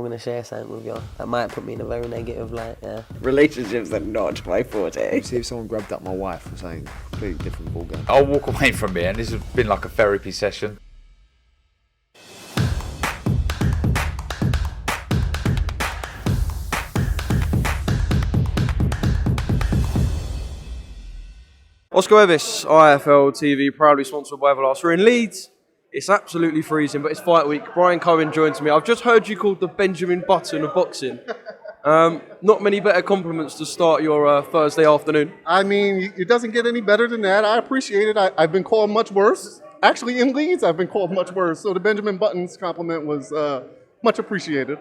going to share something with you. That might put me in a very negative light, yeah. Relationships are not my forte. See if someone grabbed up my wife or something, completely different ballgame. I'll walk away from here, and this has been like a therapy session. Oscar Evis, IFL TV, proudly sponsored by Everlast. We're in Leeds. It's absolutely freezing, but it's fight week. Brian Cohen joins me. I've just heard you called the Benjamin Button of boxing. Not many better compliments to start your Thursday afternoon. I mean, it doesn't get any better than that. I appreciate it. I've been called much worse. Actually, in Leeds, I've been called much worse. So the Benjamin Buttons compliment was much appreciated.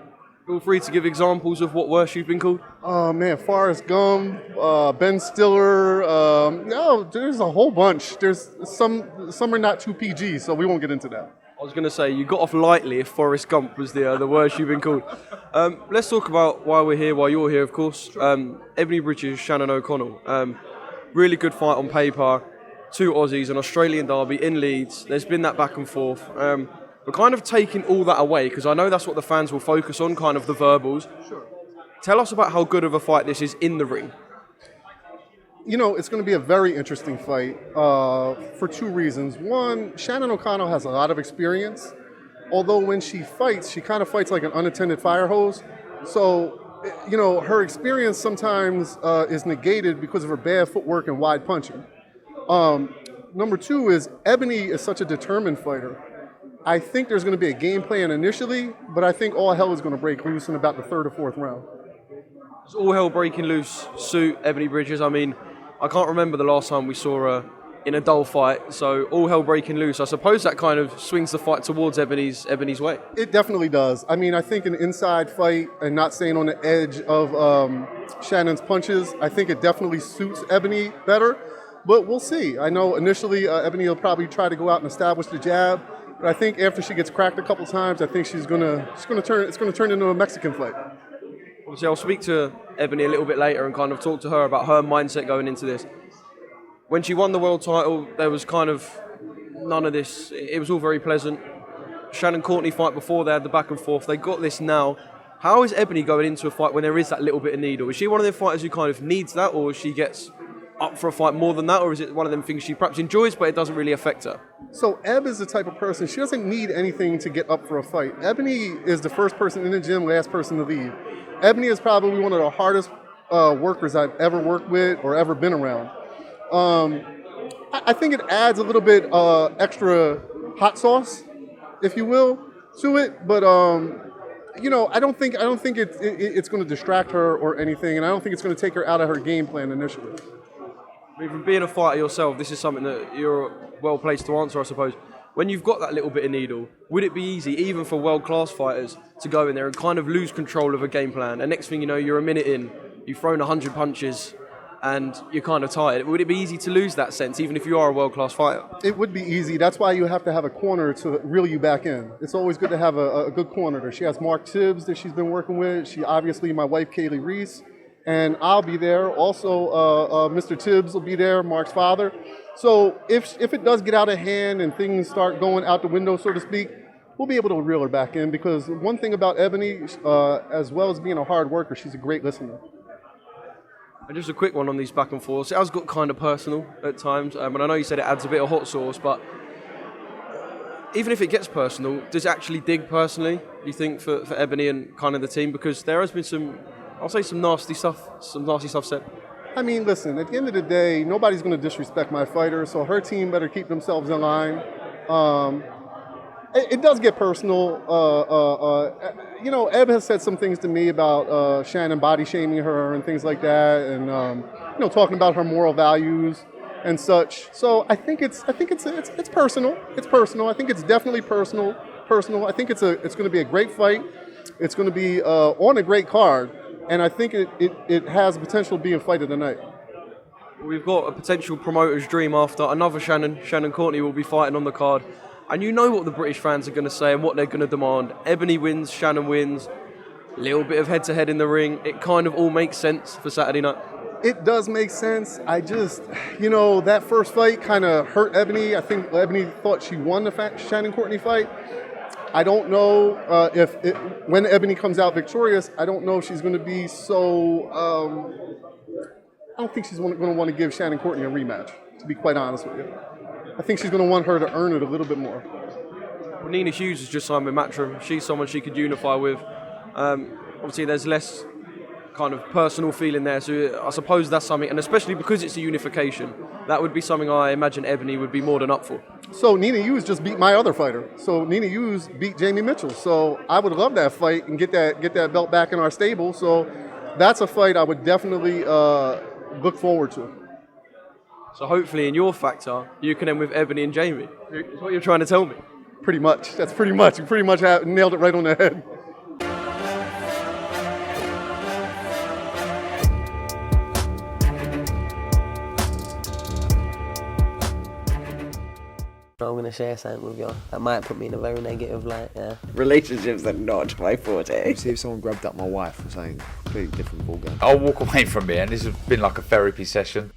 Feel free to give examples of what worse you've been called. Oh, man, Forrest Gump, Ben Stiller. No, there's a whole bunch. There's some are not too PG, so we won't get into that. I was going to say, you got off lightly if Forrest Gump was the worst you've been called. Let's talk about why we're here, why you're here, of course. Ebony Bridges, Shannon OConnell. Really good fight on paper. Two Aussies, an Australian derby in Leeds. There's been that back and forth. We're kind of taking all that away, because I know that's what the fans will focus on, kind of the verbals. Sure. Tell us about how good of a fight this is in the ring. You know, it's going to be a very interesting fight for two reasons. One, Shannon OConnell has a lot of experience, although when she fights, she kind of fights like an unattended fire hose. So, you know, her experience sometimes is negated because of her bad footwork and wide punching. Number two is Ebony is such a determined fighter. I think there's going to be a game plan initially, but I think all hell is going to break loose in about the third or fourth round. Does all hell breaking loose suit Ebony Bridges? I mean, I can't remember the last time we saw her in a dull fight, so all hell breaking loose. I suppose that kind of swings the fight towards Ebony's way. It definitely does. I mean, I think an inside fight and not staying on the edge of Shannon's punches, I think it definitely suits Ebony better, but we'll see. I know initially Ebony will probably try to go out and establish the jab, but I think after she gets cracked a couple times, I think it's gonna turn into a Mexican fight. Obviously, I'll speak to Ebony a little bit later and kind of talk to her about her mindset going into this. When she won the world title, there was kind of none of this. It was all very pleasant. Shannon Courtney fight before, they had the back and forth. They got this now. How is Ebony going into a fight when there is that little bit of needle? Is she one of the fighters who kind of needs that, or she gets up for a fight more than that, or is it one of them things she perhaps enjoys but it doesn't really affect her? So Eb is the type of person, she doesn't need anything to get up for a fight. Ebony is the first person in the gym, last person to leave. Ebony is probably one of the hardest workers I've ever worked with or ever been around. I think it adds a little bit extra hot sauce, if you will, to it, but you know, I don't think it's going to distract her or anything, and I don't think it's going to take her out of her game plan initially. I mean, from being a fighter yourself, this is something that you're well placed to answer, I suppose. When you've got that little bit of needle, would it be easy, even for world-class fighters, to go in there and kind of lose control of a game plan? And next thing you know, you're a minute in, you've thrown 100 punches, and you're kind of tired. Would it be easy to lose that sense, even if you are a world-class fighter? It would be easy. That's why you have to have a corner to reel you back in. It's always good to have a good corner there. She has Mark Tibbs that she's been working with. She obviously, my wife, Kaylee Reese. And I'll be there. Also, Mr. Tibbs will be there, Mark's father. So if it does get out of hand and things start going out the window, so to speak, we'll be able to reel her back in, because one thing about Ebony, as well as being a hard worker, she's a great listener. And just a quick one on these back and forths. It has got kind of personal at times, and I know you said it adds a bit of hot sauce, but even if it gets personal, does it actually dig personally, do you think, for Ebony and kind of the team? Because there has been some nasty stuff said. I mean, listen, at the end of the day, nobody's going to disrespect my fighter, so her team better keep themselves in line. It does get personal. You know, Eb has said some things to me about Shannon body shaming her and things like that, and you know, talking about her moral values and such. So I think it's personal. It's personal. I think it's definitely personal. I think it's going to be a great fight. It's going to be on a great card. And I think it has the potential of being fight of the night. We've got a potential promoter's dream after another Shannon Courtney will be fighting on the card. And you know what the British fans are going to say and what they're going to demand. Ebony wins, Shannon wins, a little bit of head-to-head in the ring. It kind of all makes sense for Saturday night. It does make sense. I just, you know, that first fight kind of hurt Ebony. I think Ebony thought she won the Shannon Courtney fight. I don't know when Ebony comes out victorious, I don't know if she's going to be so. I don't think she's going to want to give Shannon Courtney a rematch, to be quite honest with you. I think she's going to want her to earn it a little bit more. Well, Nina Hughes has just signed with Matchroom. She's someone she could unify with. Obviously, there's less kind of personal feeling there, so I suppose that's something, and especially because it's a unification, that would be something I imagine Ebony would be more than up for. So Nina Hughes just beat my other fighter. So Nina Hughes beat Jamie Mitchell. So I would love that fight and get that belt back in our stable. So that's a fight I would definitely look forward to. So hopefully in your factor, you can end with Ebony and Jamie. Is what you're trying to tell me. Pretty much. That's pretty much. You pretty much nailed it right on the head. I'm gonna share something with you. That might put me in a very negative light. Yeah. Relationships are not my forte. See if someone grabbed up my wife for saying completely different ballgame. I'll walk away from it, and this has been like a therapy session.